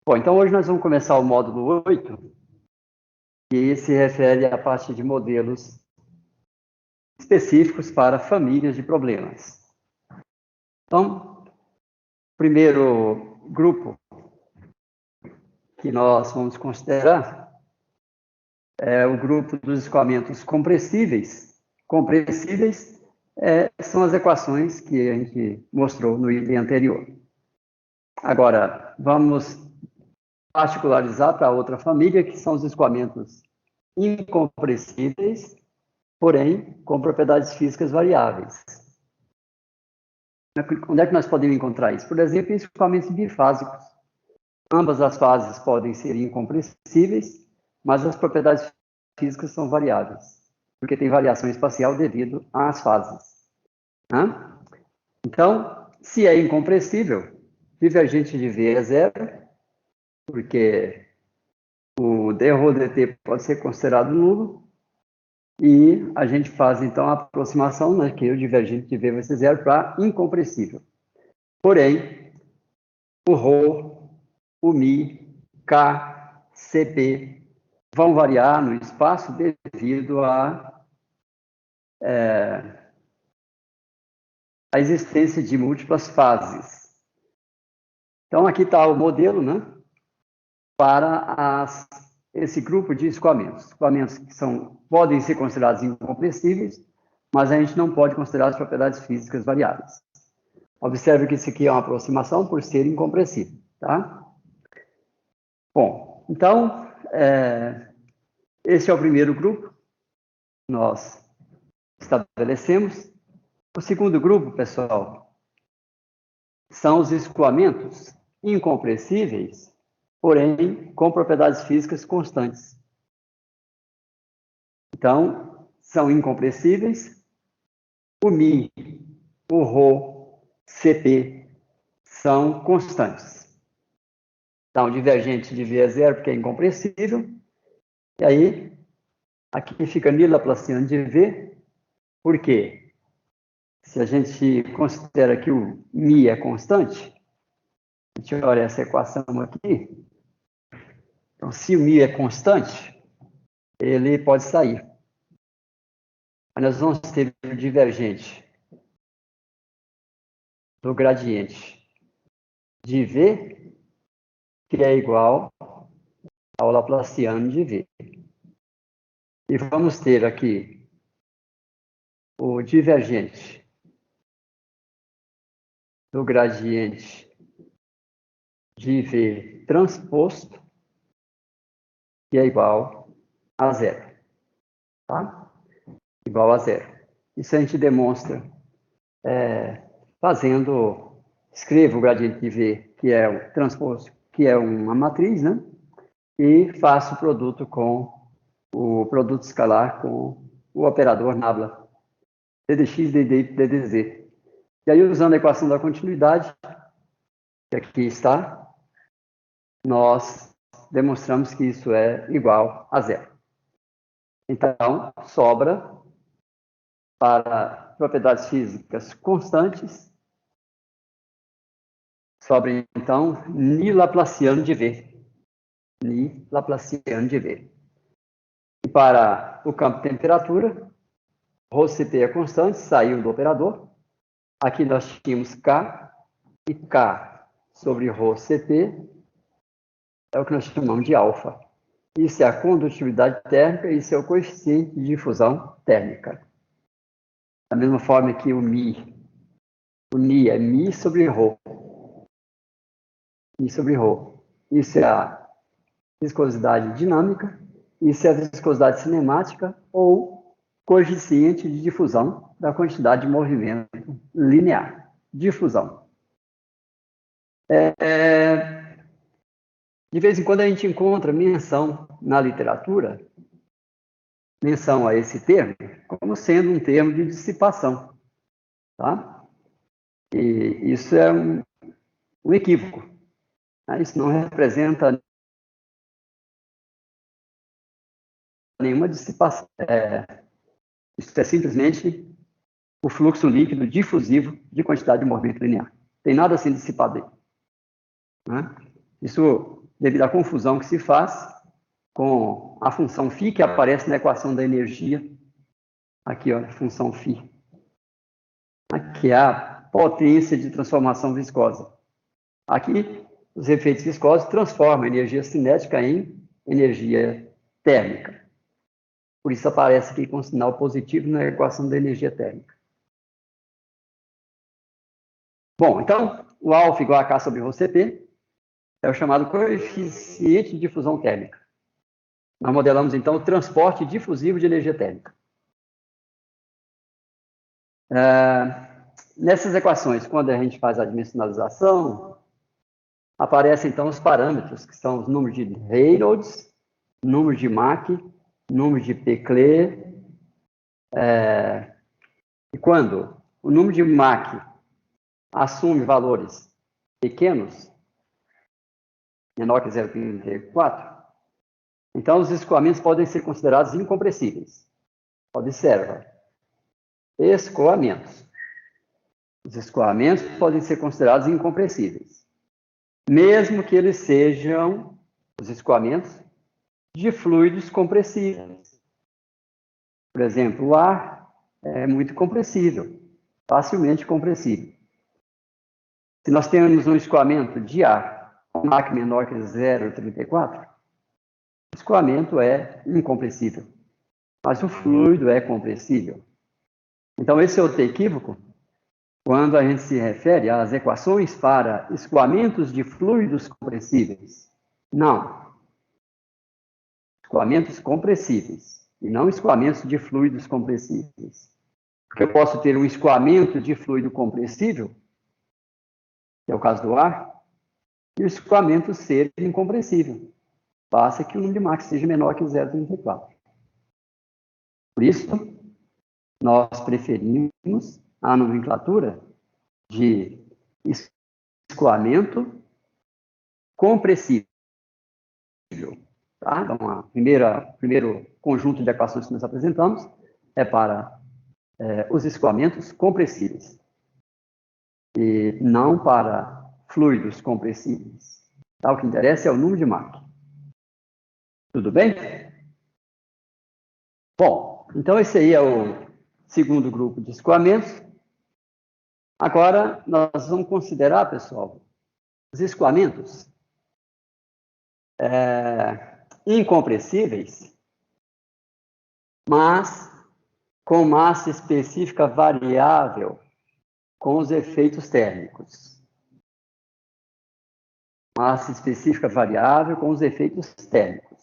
Bom, então hoje nós vamos começar o módulo 8, que se refere à parte de modelos específicos para famílias de problemas. Então, o primeiro grupo que nós vamos considerar é o grupo dos escoamentos compressíveis. Compressíveis são as equações que a gente mostrou no item anterior. Agora, vamos particularizar para outra família, que são os escoamentos incompressíveis, porém com propriedades físicas variáveis. Onde é que nós podemos encontrar isso? Por exemplo, em escoamentos bifásicos. Ambas as fases podem ser incompressíveis, mas as propriedades físicas são variáveis, porque tem variação espacial devido às fases. Então, se é incompressível, divergente de V é zero, porque o d/dt pode ser considerado nulo, e a gente faz, então, a aproximação, né, que o divergente de V vai ser zero para incompressível. Porém, o ρ, o μ, K, Cp vão variar no espaço devido à existência de múltiplas fases. Então, aqui está o modelo, né, para esse grupo de escoamentos. Escoamentos que podem ser considerados incompressíveis, mas a gente não pode considerar as propriedades físicas variáveis. Observe que isso aqui é uma aproximação por ser incompressível, tá? Bom, então, esse é o primeiro grupo que nós estabelecemos. O segundo grupo, pessoal, são os escoamentos incompressíveis, porém com propriedades físicas constantes. Então, são incompressíveis. O μ, o ρ, Cp são constantes. Então, divergente de V é zero, porque é incompressível. E aí, aqui fica Laplaciano de V, por quê? Se a gente considera que o μ é constante, a gente olha essa equação aqui. Então, se o μ é constante, ele pode sair. Aí nós vamos ter o divergente do gradiente de V, que é igual ao Laplaciano de V. E vamos ter aqui o divergente do gradiente de V transposto, que é igual a zero. Tá? Igual a zero. Isso a gente demonstra escrevo o gradiente de V, que é o transposto, que é uma matriz, né? E faço o produto com o produto escalar com o operador nabla, ddx, ddz. E aí, usando a equação da continuidade, que aqui está, nós demonstramos que isso é igual a zero. Então, sobra para propriedades físicas constantes, sobra, então, Ni Laplaciano de V. Ni Laplaciano de V. E para o campo de temperatura, ρCp é constante, saiu do operador. Aqui nós tínhamos K, e K sobre ρCp é o que nós chamamos de alfa. Isso é a condutividade térmica, isso é o coeficiente de difusão térmica. Da mesma forma que o Ni é Mi sobre Rho. Mi sobre Rho. Isso é a viscosidade dinâmica, isso é a viscosidade cinemática ou coeficiente de difusão da quantidade de movimento linear. Difusão. De vez em quando a gente encontra menção na literatura, menção a esse termo, como sendo um termo de dissipação. Tá? E isso é um equívoco. Tá? Isso não representa nenhuma dissipação. Isso é simplesmente o fluxo líquido difusivo de quantidade de movimento linear. Tem nada assim dissipado aí. Né? Isso devido à confusão que se faz com a função φ que aparece na equação da energia. Aqui, ó, a função φ. Aqui é a potência de transformação viscosa. Aqui, os efeitos viscosos transformam a energia cinética em energia térmica. Por isso aparece aqui com sinal positivo na equação da energia térmica. Bom, então, o alfa igual a K sobre rho Cp é o chamado coeficiente de difusão térmica. Nós modelamos, então, o transporte difusivo de energia térmica. Nessas equações, quando a gente faz a dimensionalização, aparecem, então, os parâmetros, que são os números de Reynolds, números de Mach, números de Peclet. E quando o número de Mach assume valores pequenos, menor que 0,34, então os escoamentos podem ser considerados incompressíveis. Observa. Escoamentos. Os escoamentos podem ser considerados incompressíveis, mesmo que eles sejam os escoamentos de fluidos compressíveis. Por exemplo, o ar é muito compressível, facilmente compressível. Se nós temos um escoamento de ar com Mach menor que 0,34, o escoamento é incompressível, mas o fluido é compressível. Então, esse é outro equívoco quando a gente se refere às equações para escoamentos de fluidos compressíveis. Não. Escoamentos compressíveis, e não escoamentos de fluidos compressíveis. Porque eu posso ter um escoamento de fluido compressível, que é o caso do ar, e o escoamento ser incompressível. Basta que o número de Mach seja menor que 0,34. Por isso, nós preferimos a nomenclatura de escoamento compressível. Tá? Então, o primeiro conjunto de equações que nós apresentamos é para os escoamentos compressíveis e não para fluidos compressíveis. Tá? O que interessa é o número de Mach. Tudo bem? Bom, então esse aí é o segundo grupo de escoamentos. Agora, nós vamos considerar, pessoal, os escoamentos incompressíveis, mas com massa específica variável com os efeitos térmicos. Massa específica variável com os efeitos térmicos.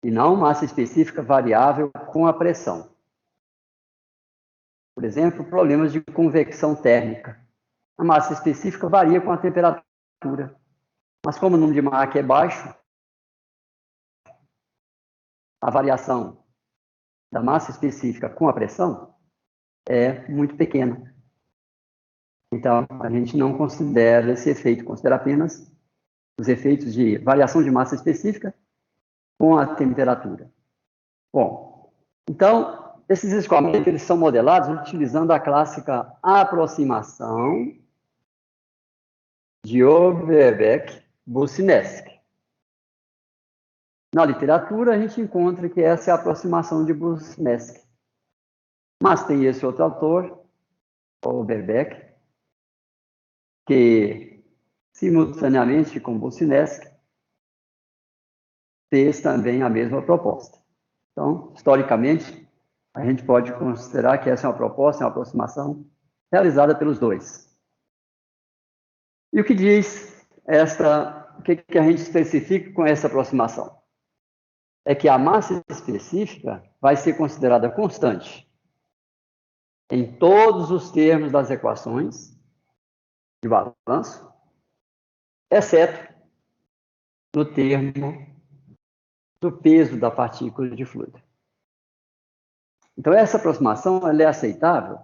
E não massa específica variável com a pressão. Por exemplo, problemas de convecção térmica. A massa específica varia com a temperatura. Mas como o número de Mach é baixo, a variação da massa específica com a pressão é muito pequena. Então, a gente não considera esse efeito, considera apenas os efeitos de variação de massa específica com a temperatura. Bom, então, esses escoamentos eles são modelados utilizando a clássica aproximação de Overbeck-Boussinesq. Na literatura, a gente encontra que essa é a aproximação de Boussinesq. Mas tem esse outro autor, Overbeck, que, simultaneamente com Boussinesq, fez também a mesma proposta. Então, historicamente, a gente pode considerar que essa é uma proposta, uma aproximação realizada pelos dois. E o que diz o que a gente especifica com essa aproximação? É que a massa específica vai ser considerada constante em todos os termos das equações de balanço, exceto no termo do peso da partícula de fluido. Então, essa aproximação ela é aceitável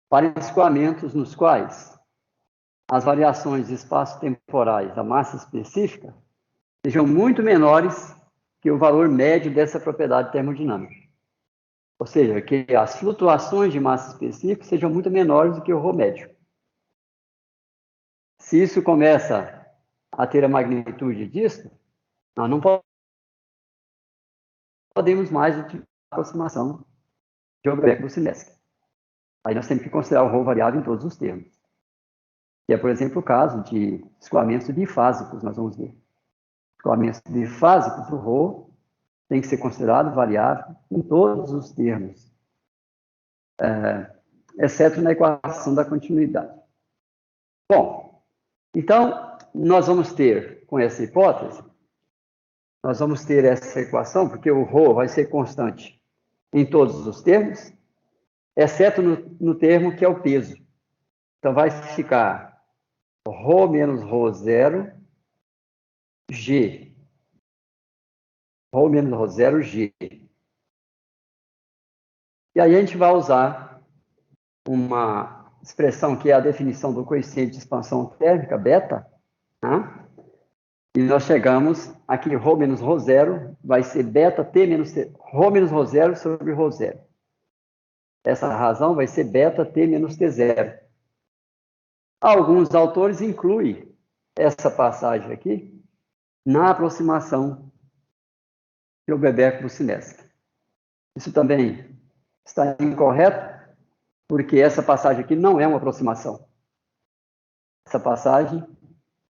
para escoamentos nos quais as variações de espaço-temporais da massa específica sejam muito menores que o valor médio dessa propriedade termodinâmica. Ou seja, que as flutuações de massa específica sejam muito menores do que o ρ médio. Se isso começa a ter a magnitude disso, nós não podemos mais utilizar a aproximação de Obrecht-Bucinski. Aí nós temos que considerar o ρ variável em todos os termos. Que é, por exemplo, o caso de escoamentos bifásicos, nós vamos ver. Escoamentos bifásicos, o ρ tem que ser considerado variável em todos os termos, exceto na equação da continuidade. Bom, então, nós vamos ter, com essa hipótese, nós vamos ter essa equação, porque o ρ vai ser constante em todos os termos, exceto no termo que é o peso. Então, vai ficar ρ menos ρ0, G. ρ menos ρ0, G. E aí a gente vai usar uma expressão que é a definição do coeficiente de expansão térmica, beta, né? E nós chegamos aqui, ρ menos ρ0 vai ser beta T menos T, ρ menos ρ0 sobre ρ0. Essa razão vai ser beta T menos T0. Alguns autores incluem essa passagem aqui na aproximação de Obrecht-Bucinski. Isso também está incorreto, porque essa passagem aqui não é uma aproximação. Essa passagem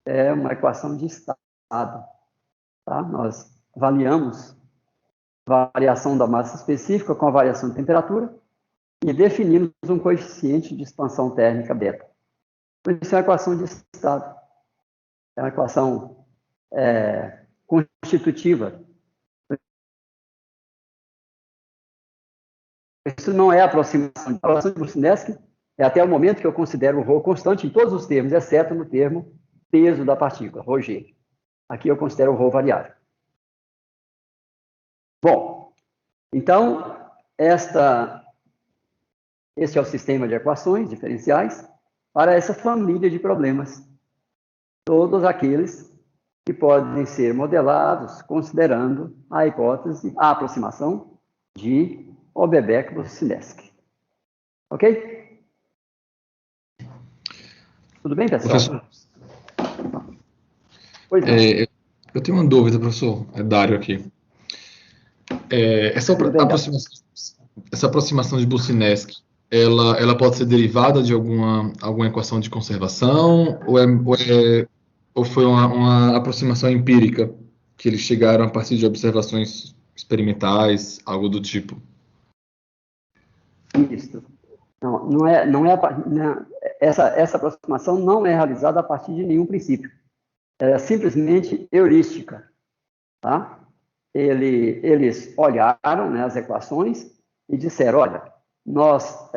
é uma equação de estado. Tá? Nós avaliamos a variação da massa específica com a variação de temperatura e definimos um coeficiente de expansão térmica beta. Isso é uma equação de estado. É uma equação constitutiva. Isso não é aproximação. A aproximação de Bucinski é até o momento que eu considero o ρ constante em todos os termos, exceto no termo peso da partícula, ρg. Aqui eu considero o ρ variável. Bom, então, esse é o sistema de equações diferenciais para essa família de problemas. Todos aqueles que podem ser modelados considerando a hipótese, a aproximação de Obrecht-Bucinski. Ok? Tudo bem, pessoal? Professor, Pois não. eu tenho uma dúvida, professor. É Dário aqui. Essa aproximação de Bucinski, ela pode ser derivada de alguma equação de conservação ou foi uma aproximação empírica que eles chegaram a partir de observações experimentais, algo do tipo? Isso. Essa aproximação não é realizada a partir de nenhum princípio. É simplesmente heurística. Tá? Eles olharam, né, as equações e disseram, olha, nós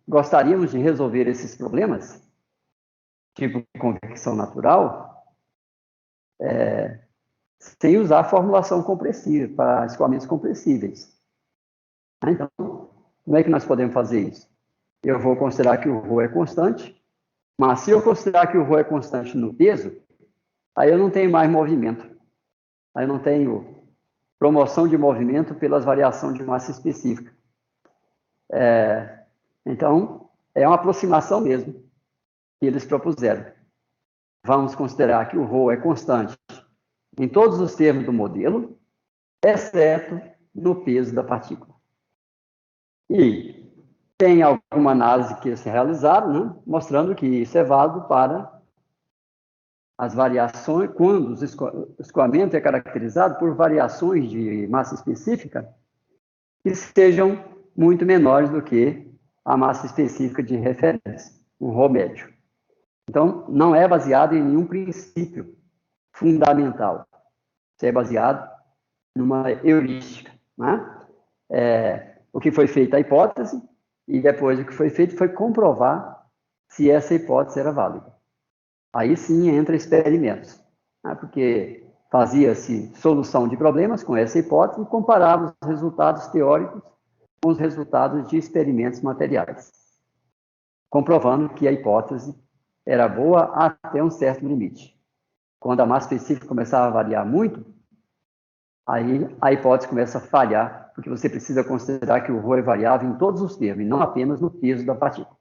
gostaríamos de resolver esses problemas, tipo de convecção natural, sem usar a formulação compressiva, para escoamentos compressíveis. Então, como é que nós podemos fazer isso? Eu vou considerar que o ρ é constante, mas se eu considerar que o ρ é constante no peso, aí eu não tenho mais movimento. Aí eu não tenho promoção de movimento pelas variações de massa específica. Então, é uma aproximação mesmo que eles propuseram. Vamos considerar que o ρ é constante em todos os termos do modelo, exceto no peso da partícula. E tem alguma análise que eles realizaram, né, mostrando que isso é válido para as variações, quando o escoamento é caracterizado por variações de massa específica que sejam muito menores do que a massa específica de referência, um ρ médio. Então, não é baseado em nenhum princípio fundamental. Isso é baseado numa heurística. Né? O que foi feito a hipótese, e depois o que foi feito foi comprovar se essa hipótese era válida. Aí sim entra experimentos, né? Porque fazia-se solução de problemas com essa hipótese e comparava os resultados teóricos com os resultados de experimentos materiais, comprovando que a hipótese era boa até um certo limite. Quando a massa específica começava a variar muito, aí a hipótese começa a falhar, porque você precisa considerar que o ρ é variável em todos os termos, e não apenas no peso da partícula.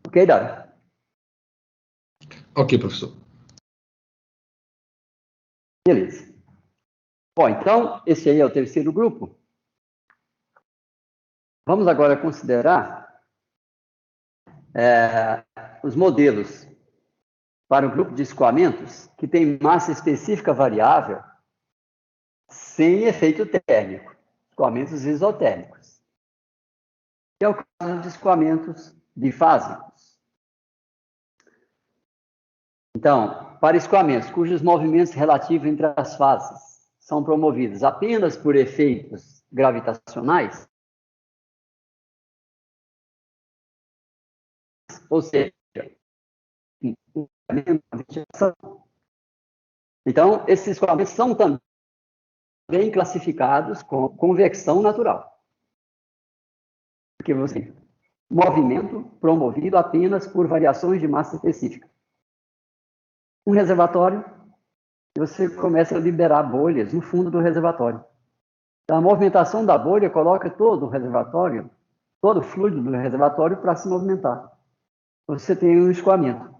Ok, Dário? Ok, professor. Beleza. Bom, então, esse aí é o terceiro grupo. Vamos agora considerar os modelos para o grupo de escoamentos que tem massa específica variável sem efeito térmico, escoamentos isotérmicos. Que é o caso de escoamentos bifásicos. Então, para escoamentos cujos movimentos relativos entre as fases são promovidos apenas por efeitos gravitacionais, ou seja, então, esses escoamentos são também classificados com convecção natural. Porque você movimento promovido apenas por variações de massa específica. Um reservatório, você começa a liberar bolhas no fundo do reservatório. Então, a movimentação da bolha coloca todo o reservatório, todo o fluido do reservatório para se movimentar. Você tem um escoamento.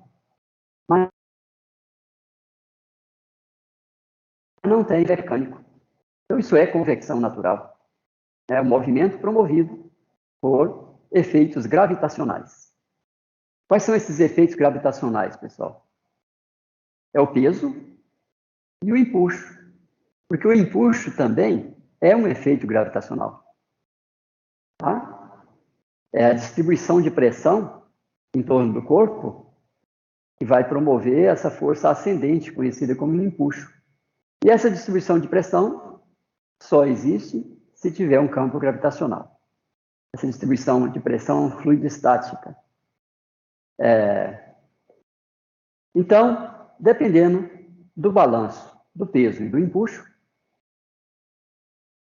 Mas não tem mecânico. Então, isso é convecção natural. É o movimento promovido por efeitos gravitacionais. Quais são esses efeitos gravitacionais, pessoal? É o peso e o empuxo. Porque o empuxo também é um efeito gravitacional. Tá? É a distribuição de pressão em torno do corpo que vai promover essa força ascendente, conhecida como empuxo. E essa distribuição de pressão só existe se tiver um campo gravitacional. Essa distribuição de pressão fluidostática. Então, dependendo do balanço do peso e do empuxo,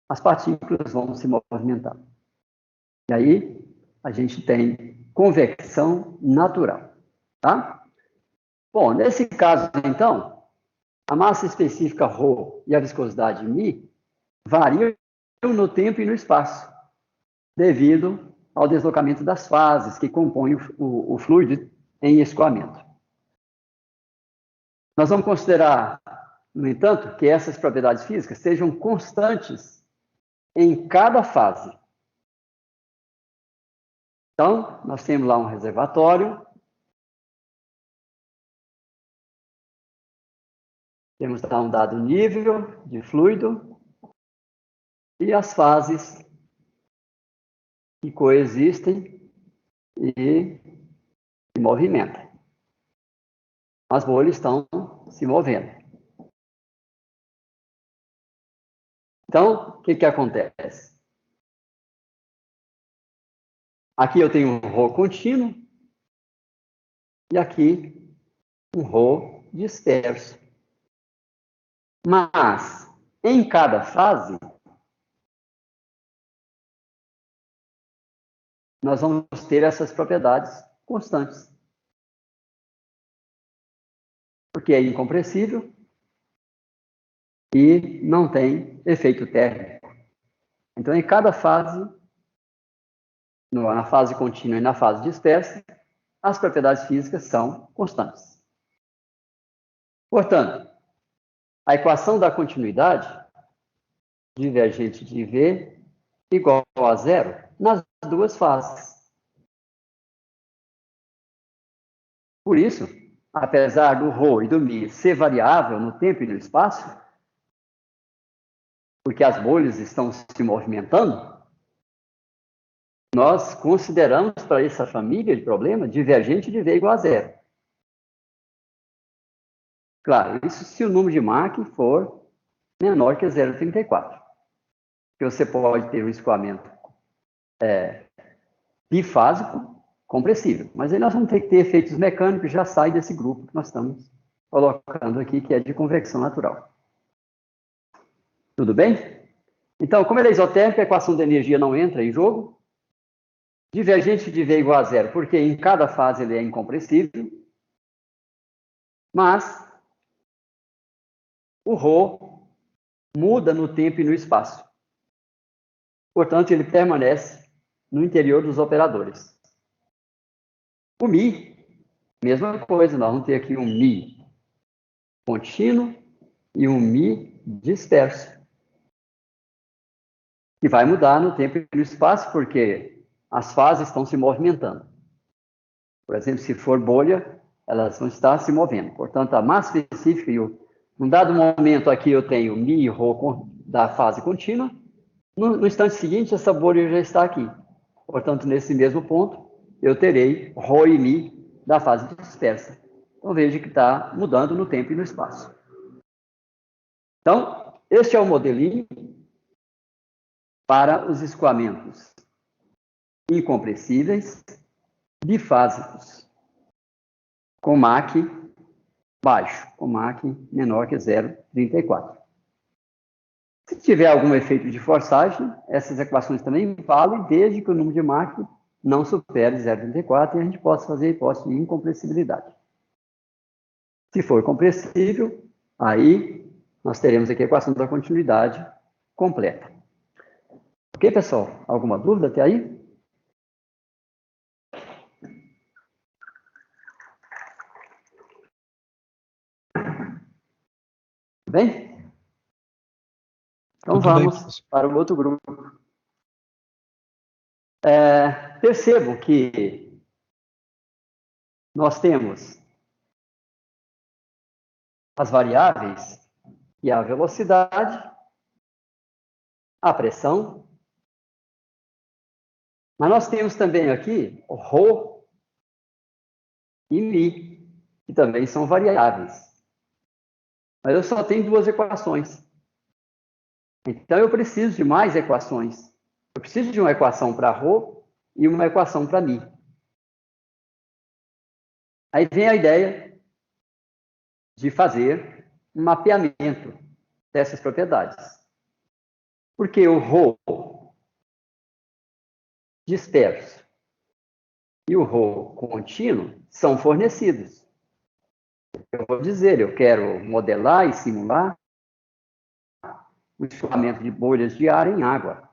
as partículas vão se movimentar. E aí, a gente tem convecção natural. Tá? Bom, nesse caso, então, a massa específica ρ e a viscosidade μ variam no tempo e no espaço, devido ao deslocamento das fases que compõem o fluido em escoamento. Nós vamos considerar, no entanto, que essas propriedades físicas sejam constantes em cada fase. Então, nós temos lá um reservatório, temos lá um dado nível de fluido e as fases que coexistem e se movimentam. As bolhas estão se movendo. Então, o que acontece? Aqui eu tenho um ρ contínuo e aqui um ρ disperso. Mas, em cada fase, nós vamos ter essas propriedades constantes. Porque é incompressível e não tem efeito térmico. Então, em cada fase, na fase contínua e na fase dispersa, as propriedades físicas são constantes. Portanto, a equação da continuidade divergente de V igual a zero nas duas fases. Por isso, apesar do ρ e do μ ser variável no tempo e no espaço, porque as bolhas estão se movimentando, nós consideramos para essa família de problema divergente de V igual a zero. Claro, isso se o número de Mach for menor que 0,34. Porque você pode ter um escoamento bifásico compressível. Mas aí nós vamos ter que ter efeitos mecânicos, já sai desse grupo que nós estamos colocando aqui, que é de convecção natural. Tudo bem? Então, como ele é isotérmico, a equação da energia não entra em jogo. Divergente de V igual a zero, porque em cada fase ele é incompressível. Mas o ρ muda no tempo e no espaço. Portanto, ele permanece no interior dos operadores. O Mi, mesma coisa, nós vamos ter aqui um Mi contínuo e um Mi disperso. Que vai mudar no tempo e no espaço, porque as fases estão se movimentando. Por exemplo, se for bolha, elas vão estar se movendo. Portanto, a massa específica, num dado momento aqui eu tenho Mi e Rho da fase contínua, no instante seguinte essa bolha já está aqui. Portanto, nesse mesmo ponto, eu terei Rho e Mi da fase dispersa. Então, veja que está mudando no tempo e no espaço. Então, este é o modelinho para os escoamentos incompressíveis, bifásicos, com Mach baixo, com Mach menor que 0,34. Se tiver algum efeito de forçagem, essas equações também valem, desde que o número de Mach não supere 0,34 e a gente possa fazer a hipótese de incompressibilidade. Se for compressível, aí nós teremos aqui a equação da continuidade completa. Ok, pessoal? Alguma dúvida até aí? Bem? Então vamos para o outro grupo. Percebam que nós temos as variáveis e a velocidade, a pressão, mas nós temos também aqui o Rho e Mi, que também são variáveis. Mas eu só tenho duas equações. Então eu preciso de mais equações. Eu preciso de uma equação para Rho e uma equação para Mi. Aí vem a ideia de fazer um mapeamento dessas propriedades. Porque o Rho disperso e o Rho contínuo são fornecidos. Eu vou dizer, eu quero modelar e simular o escoamento de bolhas de ar em água,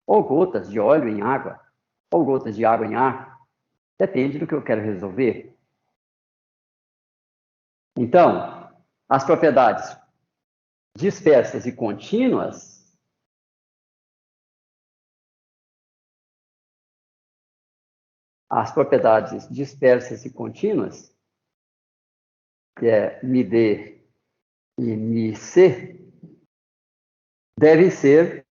ou gotas de óleo em água, ou gotas de água em ar. Depende do que eu quero resolver. Então, as propriedades dispersas e contínuas que é MD e MC, devem ser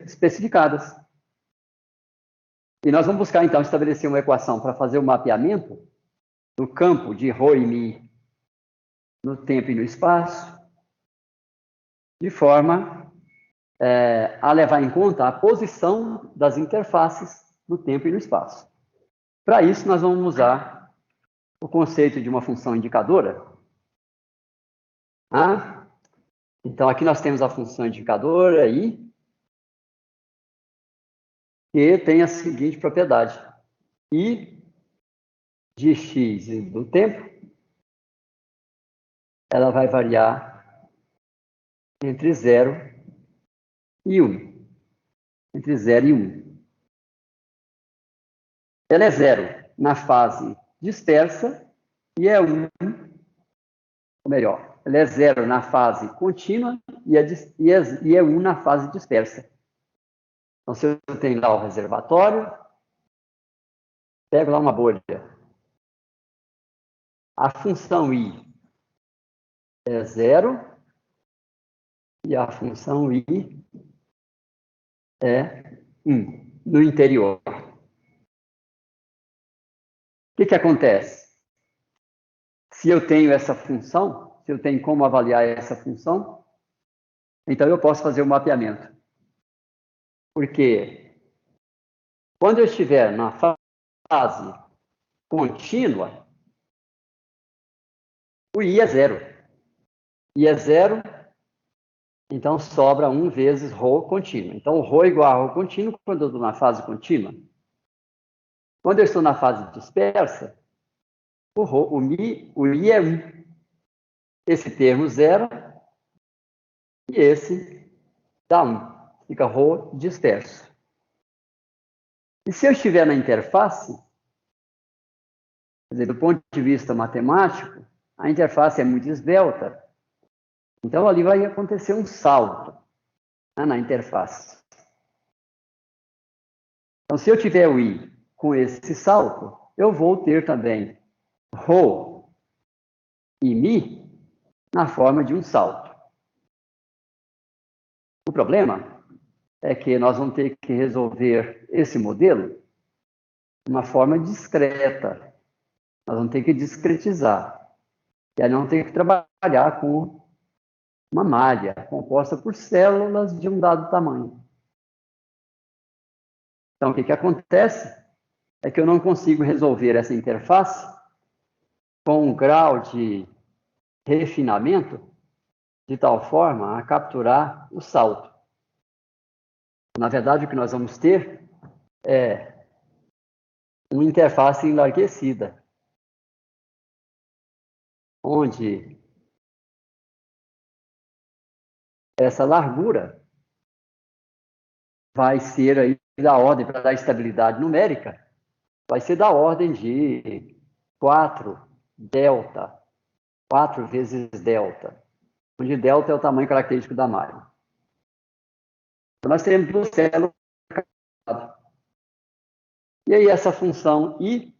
especificadas. E nós vamos buscar, então, estabelecer uma equação para fazer o mapeamento do campo de Rho e Mi no tempo e no espaço, de forma a levar em conta a posição das interfaces no tempo e no espaço. Para isso, nós vamos usar o conceito de uma função indicadora. Então, aqui nós temos a função indicadora aí, que tem a seguinte propriedade. I de x do tempo, ela vai variar entre 0 e 1. Entre 0 e 1. Ela é 0 na fase dispersa e é 1, ou melhor, ela é 0 na fase contínua e é 1 na fase dispersa. Então, se eu tenho lá o reservatório, pego lá uma bolha. A função I é 0 e a função I é 1 no interior. O que acontece? Se eu tenho essa função, se eu tenho como avaliar essa função, então eu posso fazer o mapeamento. Porque quando eu estiver na fase contínua, o I é 0. I é 0, então sobra 1 vezes Rho contínuo. Então, o Rho é igual a Rho contínuo quando eu estou na fase contínua. Quando eu estou na fase dispersa, o I é 1. Esse termo 0 e esse dá 1. Fica Rho disperso. E se eu estiver na interface, Quer dizer, do ponto de vista matemático, a interface é muito esbelta. Então, ali vai acontecer um salto, né, na interface. Então, se eu tiver o i com esse salto, eu vou ter também rho e mi na forma de um salto. O problema é que nós vamos ter que resolver esse modelo de uma forma discreta. Nós vamos ter que discretizar. E aí nós vamos ter que trabalhar com uma malha composta por células de um dado tamanho. Então, o que acontece é que eu não consigo resolver essa interface com um grau de refinamento de tal forma a capturar o salto. Na verdade, o que nós vamos ter é uma interface enlarguecida, onde essa largura vai ser aí da ordem, para dar estabilidade numérica, vai ser da ordem de 4 delta, 4 vezes delta, onde delta é o tamanho característico da malha. Então, nós teremos duas células. E aí essa função i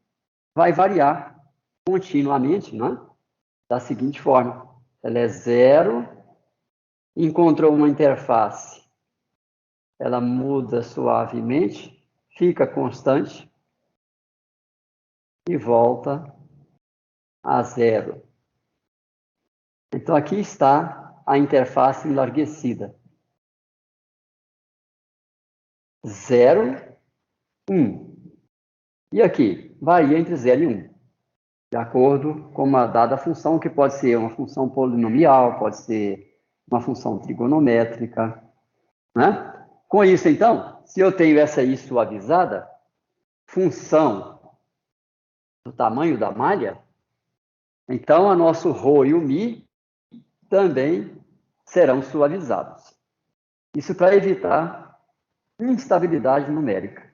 vai variar continuamente, né? Da seguinte forma. Ela é zero, encontrou uma interface, ela muda suavemente, fica constante e volta a zero. Então, aqui está a interface enlarguecida. 0, 1. E aqui, varia entre 0 e 1, de acordo com uma dada função, que pode ser uma função polinomial, pode ser uma função trigonométrica, né? Com isso, então, se eu tenho essa i suavizada, função do tamanho da malha, então a nosso ρ e o mi também serão suavizados. Isso para evitar instabilidade numérica.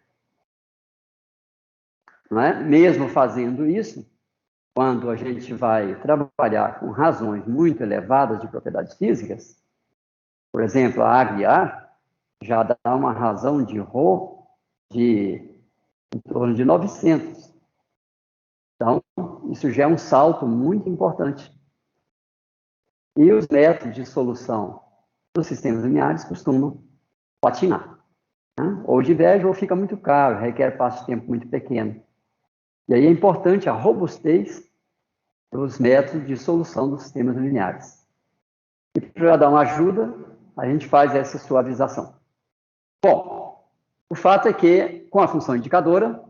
Não é? Mesmo fazendo isso, quando a gente vai trabalhar com razões muito elevadas de propriedades físicas, por exemplo, a água e ar, já dá uma razão de ρ de em torno de 900. Então, isso já é um salto muito importante. E os métodos de solução dos sistemas lineares costumam patinar. Né? Ou diverge ou fica muito caro, requer espaço de tempo muito pequeno. E aí é importante a robustez dos métodos de solução dos sistemas lineares. E para dar uma ajuda, a gente faz essa suavização. Bom, o fato é que, com a função indicadora,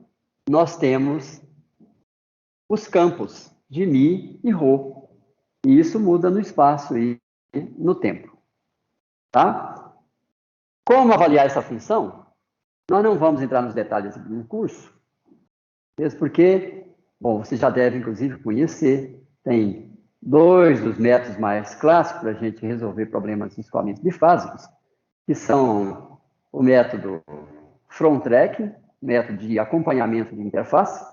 nós temos os campos de mi e ρ. E isso muda no espaço e no tempo. Tá? Como avaliar essa função? Nós não vamos entrar nos detalhes no curso, mesmo porque, bom, vocês já devem, inclusive, conhecer, tem dois dos métodos mais clássicos para a gente resolver problemas de escoamento bifásicos, que são o método front tracking, método de acompanhamento de interface,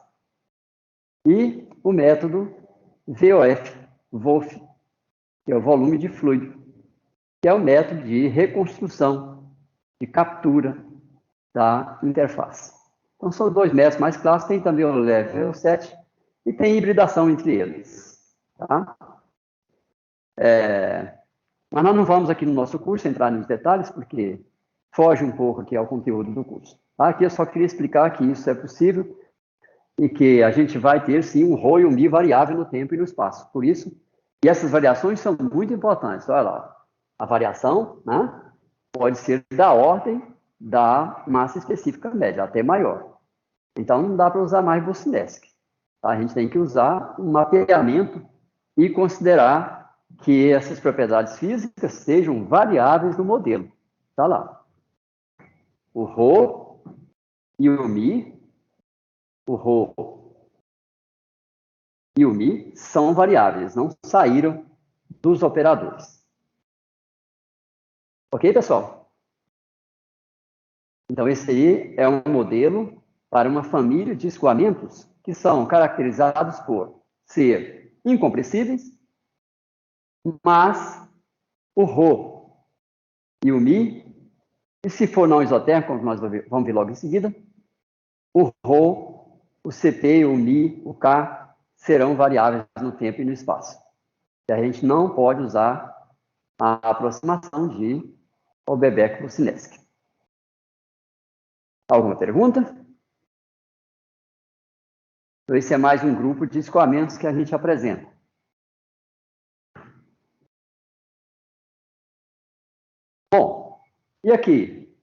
e o método VOF, que é o volume de fluido, que é o método de reconstrução, de captura da interface. Então, são dois métodos mais clássicos, tem também o level 7 e tem hibridação entre eles. Tá? Mas nós não vamos aqui no nosso curso entrar nos detalhes, porque foge um pouco aqui ao conteúdo do curso. Tá? Aqui eu só queria explicar que isso é possível e que a gente vai ter, sim, um ρ e um mi variável no tempo e no espaço. Por isso, e essas variações são muito importantes. Olha lá, a variação, né, pode ser da ordem da massa específica média, até maior. Então, não dá para usar mais Boussinesq. Tá? A gente tem que usar um mapeamento e considerar que essas propriedades físicas sejam variáveis no modelo. Está lá. O ρ e o mi, o ρ e o mi são variáveis, não saíram dos operadores. Ok, pessoal? Então, esse aí é um modelo para uma família de escoamentos que que são caracterizados por ser incompressíveis, mas o Rho e o Mi, e se for não isotérmico, como nós vamos ver logo em seguida, o Rho, o CP, o Mi, o K serão variáveis no tempo e no espaço. E a gente não pode usar a aproximação de Olbebeck-Lucinesc. Alguma pergunta? Então, esse é mais um grupo de escoamentos que a gente apresenta. Bom, e aqui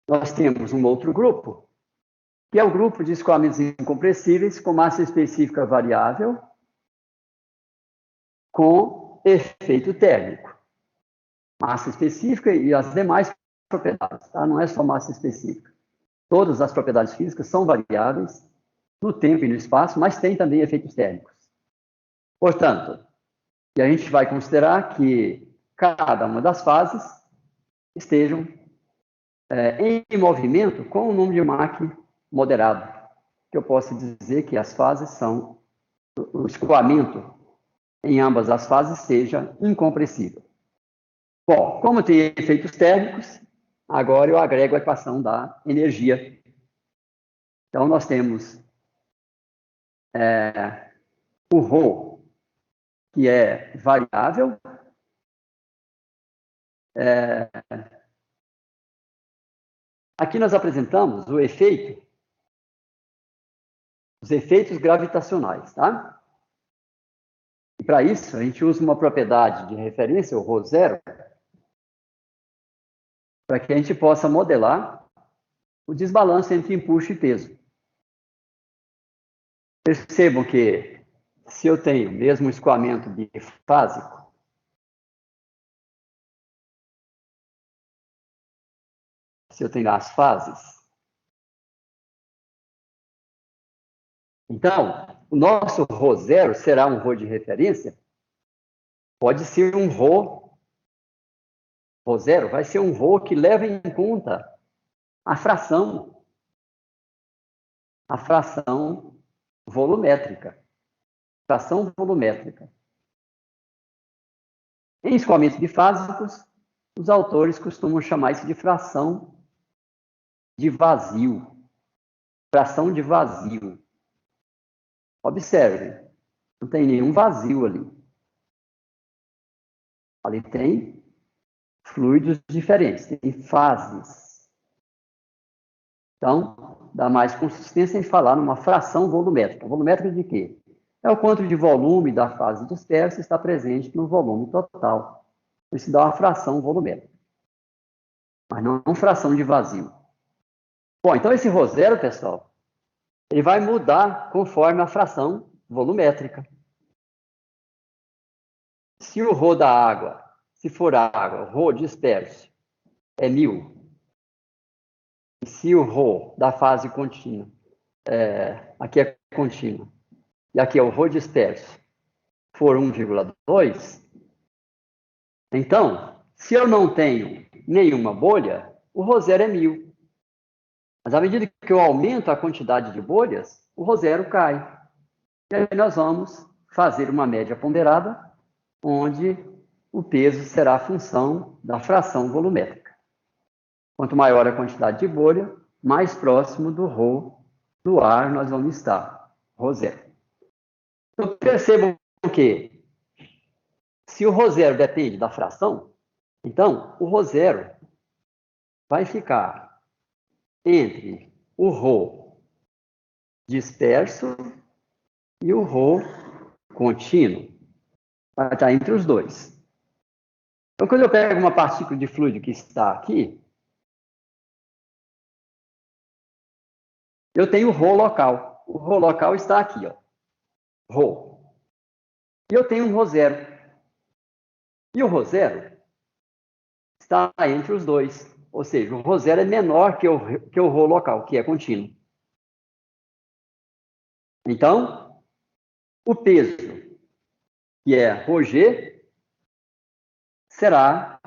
nós temos um outro grupo, que é o grupo de escoamentos incompressíveis com massa específica variável com efeito térmico. Massa específica e as demais propriedades, tá? Não é só massa específica. Todas as propriedades físicas são variáveis no tempo e no espaço, mas tem também efeitos térmicos. Portanto, a gente vai considerar que cada uma das fases estejam em movimento com um número de Mach moderado, que eu posso dizer que as fases são, o escoamento em ambas as fases seja incompressível. Bom, como tem efeitos térmicos, agora eu agrego a equação da energia. Então, nós temos o Rho, que é variável, aqui nós apresentamos os efeitos gravitacionais, tá? E para isso, a gente usa uma propriedade de referência, o Rho zero, para que a gente possa modelar o desbalanço entre empuxo e peso. Percebam que, se eu tenho mesmo escoamento bifásico, se eu tenho as fases, então, o nosso Rho zero será um Rho de referência, pode ser um Rho zero, vai ser um Rho que leva em conta a fração volumétrica. Fração volumétrica. Em escoamentos bifásicos, os autores costumam chamar isso de fração de vazio. Fração de vazio. Observe, não tem nenhum vazio ali. Ali tem fluidos diferentes, tem fases. Então, dá mais consistência em falar numa fração volumétrica. Volumétrica de quê? É o quanto de volume da fase dispersa está presente no volume total. Isso dá uma fração volumétrica. Mas não uma fração de vazio. Bom, então esse Rho zero, pessoal, ele vai mudar conforme a fração volumétrica. Se o Rho da água, se for água, o Rho disperso é 1000. E se o Rho da fase contínua, aqui é contínua, e aqui é o Rho disperso, for 1,2, então, se eu não tenho nenhuma bolha, o Rho zero é 1000. Mas à medida que eu aumento a quantidade de bolhas, o Rho zero cai. E aí nós vamos fazer uma média ponderada, onde o peso será a função da fração volumétrica. Quanto maior a quantidade de bolha, mais próximo do Rho do ar nós vamos estar, Rho zero. Então, percebam que, se o Rho zero depende da fração, então o Rho zero vai ficar entre o Rho disperso e o Rho contínuo. Vai estar entre os dois. Então, quando eu pego uma partícula de fluido que está aqui, eu tenho o Rho local. O Rho local está aqui, ó. Rho. E eu tenho um Rho zero. E o Rho zero está entre os dois. Ou seja, o Rho zero é menor que o Rho local, que é contínuo. Então, o peso, que é Rg, será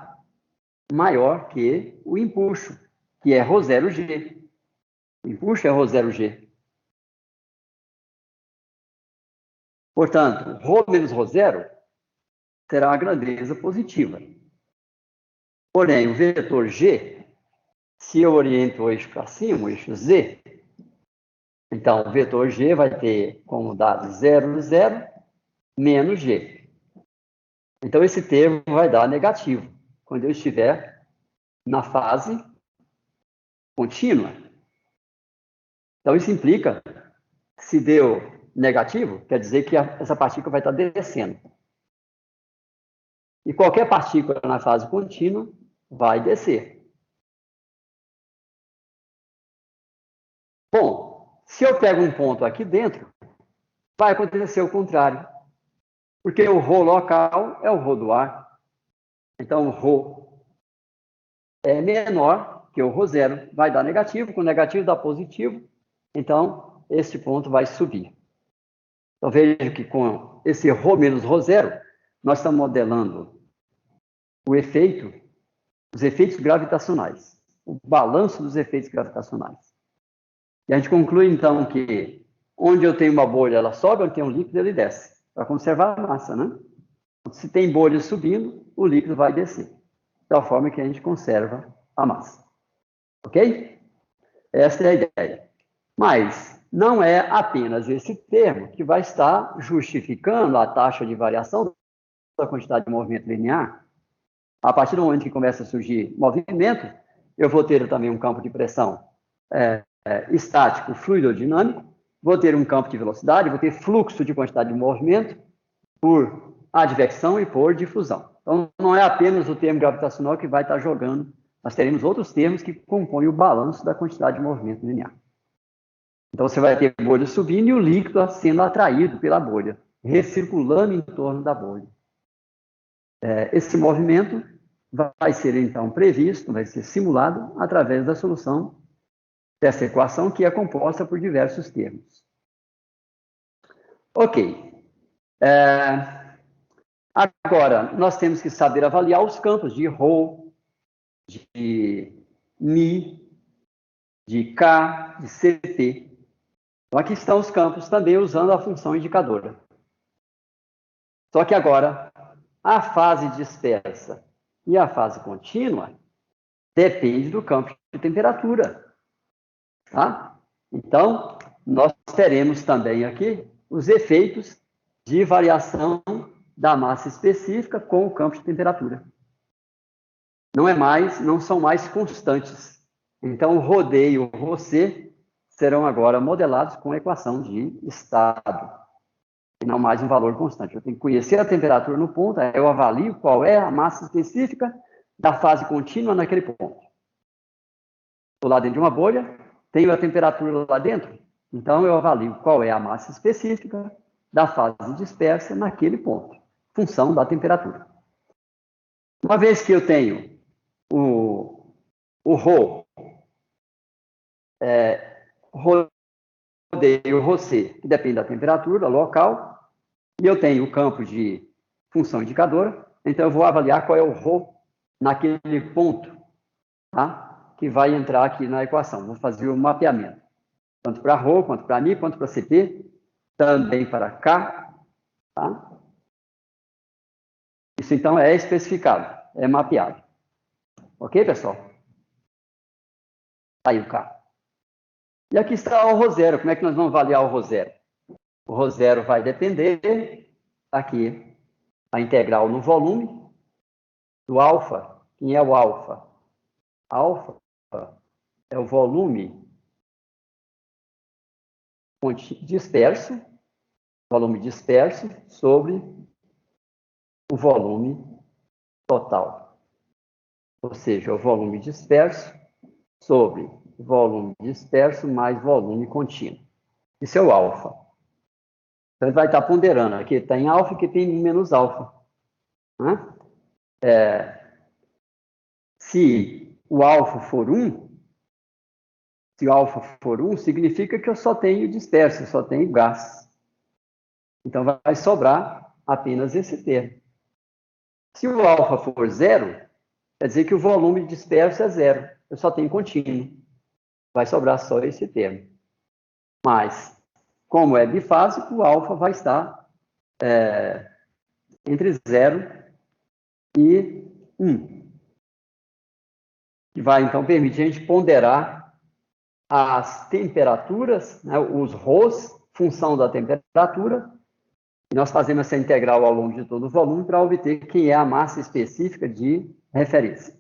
maior que o empuxo, que é Rho zero G. O empuxo é Rho zero G. Portanto, ρ menos ρ0 será uma grandeza positiva. Porém, o vetor G, se eu oriento o eixo para cima, o eixo Z, então o vetor G vai ter como dado 0, 0, menos G. Então, esse termo vai dar negativo, quando eu estiver na fase contínua. Então, isso implica, se deu negativo, quer dizer que essa partícula vai estar descendo. E qualquer partícula na fase contínua vai descer. Bom, se eu pego um ponto aqui dentro, vai acontecer o contrário. Porque o ρ local é o ρ do ar. Então, o ρ é menor que o ρ0. Vai dar negativo, com negativo dá positivo. Então, esse ponto vai subir. Então, veja que com esse ρ menos ρ0, nós estamos modelando o efeito, os efeitos gravitacionais, o balanço dos efeitos gravitacionais. E a gente conclui, então, que onde eu tenho uma bolha, ela sobe, onde tem um líquido, ele desce, para conservar a massa, né? Se tem bolha subindo, o líquido vai descer, de tal forma que a gente conserva a massa. Ok? Essa é a ideia. Mas não é apenas esse termo que vai estar justificando a taxa de variação da quantidade de movimento linear. A partir do momento que começa a surgir movimento, eu vou ter também um campo de pressão estático, fluidodinâmico, vou ter um campo de velocidade, vou ter fluxo de quantidade de movimento por advecção e por difusão. Então, não é apenas o termo gravitacional que vai estar jogando, nós teremos outros termos que compõem o balanço da quantidade de movimento linear. Então, você vai ter bolha subindo e o líquido sendo atraído pela bolha, recirculando em torno da bolha. Esse movimento vai ser, então, previsto, vai ser simulado através da solução dessa equação, que é composta por diversos termos. Ok. Agora, nós temos que saber avaliar os campos de ρ, de μ, de K, de Ct. Então, aqui estão os campos também usando a função indicadora. Só que agora, a fase dispersa e a fase contínua depende do campo de temperatura. Tá? Então, nós teremos também aqui os efeitos de variação da massa específica com o campo de temperatura. Não são mais constantes. Então, o ρd e o ρc serão agora modelados com a equação de estado, e não mais um valor constante. Eu tenho que conhecer a temperatura no ponto, aí eu avalio qual é a massa específica da fase contínua naquele ponto. Estou lá dentro de uma bolha, tenho a temperatura lá dentro, então eu avalio qual é a massa específica da fase dispersa naquele ponto, função da temperatura. Uma vez que eu tenho o ρ, ρd e o ρc, que depende da temperatura local, e eu tenho o campo de função indicadora, então eu vou avaliar qual é o ρ naquele ponto, tá? Que vai entrar aqui na equação. Vou fazer o mapeamento, tanto para ρ, quanto para μ, quanto para Ct, também para K, tá? Isso, então, é especificado, é mapeado. Ok, pessoal? Aí o K. E aqui está o ρ0. Como é que nós vamos avaliar o ρ0? O ρ0 vai depender, aqui, a integral no volume, do alfa. Quem é o alfa? Alfa é o volume disperso sobre o volume total. Ou seja, o volume disperso sobre volume disperso mais volume contínuo. Isso é o alfa. Então, ele vai estar ponderando. Aqui tem alfa e aqui tem menos alfa. Né? Se o alfa for 1, significa que eu só tenho disperso, eu só tenho gás. Então, vai sobrar apenas esse termo. Se o alfa for 0, quer dizer que o volume disperso é 0. Eu só tenho contínuo. Vai sobrar só esse termo. Mas, como é bifásico, o alfa vai estar entre 0 e 1, que vai, então, permitir a gente ponderar as temperaturas, né, os ρs, função da temperatura, e nós fazemos essa integral ao longo de todo o volume para obter quem é a massa específica de referência.